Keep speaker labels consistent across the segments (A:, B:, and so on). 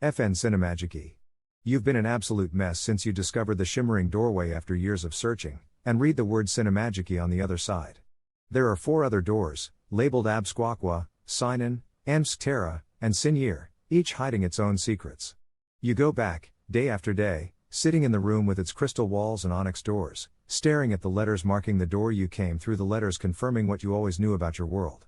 A: FN Sinemagicae. You've been an absolute mess since you discovered the shimmering doorway after years of searching, and read the word Sinemagicae on the other side. There are 4 other doors, labeled Absquaqua, Sinan, Amsktera, and Sinyer, each hiding its own secrets. You go back, day after day, sitting in the room with its crystal walls and onyx doors, staring at the letters marking the door you came through, the letters confirming what you always knew about your world.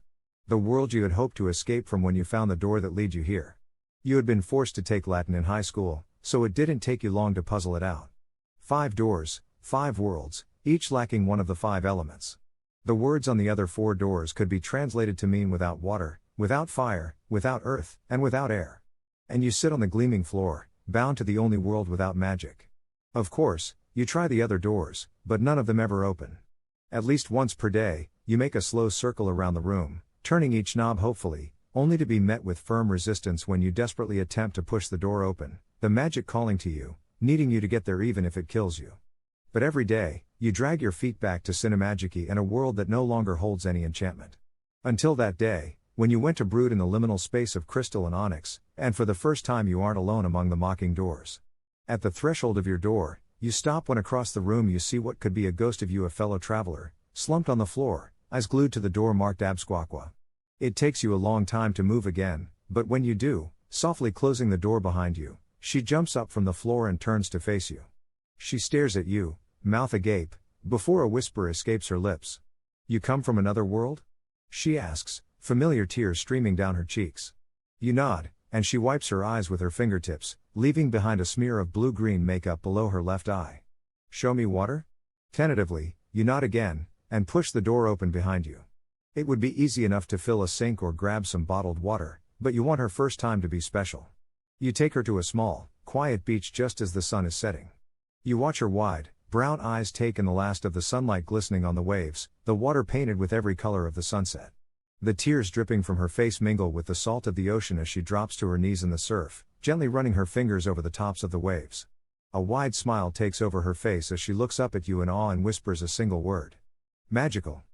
A: The world you had hoped to escape from when you found the door that led you here. You had been forced to take Latin in high school, so it didn't take you long to puzzle it out. 5 doors, 5 worlds, each lacking one of the 5 elements. The words on the other 4 doors could be translated to mean without water, without fire, without earth, and without air. And you sit on the gleaming floor, bound to the only world without magic. Of course, you try the other doors, but none of them ever open. At least once per day, you make a slow circle around the room, turning each knob hopefully, only to be met with firm resistance when you desperately attempt to push the door open, the magic calling to you, needing you to get there even if it kills you. But every day, you drag your feet back to Sinemagicae and a world that no longer holds any enchantment. Until that day, when you went to brood in the liminal space of crystal and onyx, and for the first time you aren't alone among the mocking doors. At the threshold of your door, you stop when across the room you see what could be a ghost of you, a fellow traveler, slumped on the floor, eyes glued to the door marked Absquaqua. It takes you a long time to move again, but when you do, softly closing the door behind you, she jumps up from the floor and turns to face you. She stares at you, mouth agape, before a whisper escapes her lips. "You come from another world?" she asks, familiar tears streaming down her cheeks. You nod, and she wipes her eyes with her fingertips, leaving behind a smear of blue-green makeup below her left eye. "Show me water?" Tentatively, you nod again, and push the door open behind you. It would be easy enough to fill a sink or grab some bottled water, but you want her first time to be special. You take her to a small, quiet beach just as the sun is setting. You watch her wide, brown eyes take in the last of the sunlight glistening on the waves, the water painted with every color of the sunset. The tears dripping from her face mingle with the salt of the ocean as she drops to her knees in the surf, gently running her fingers over the tops of the waves. A wide smile takes over her face as she looks up at you in awe and whispers a single word. "Magical."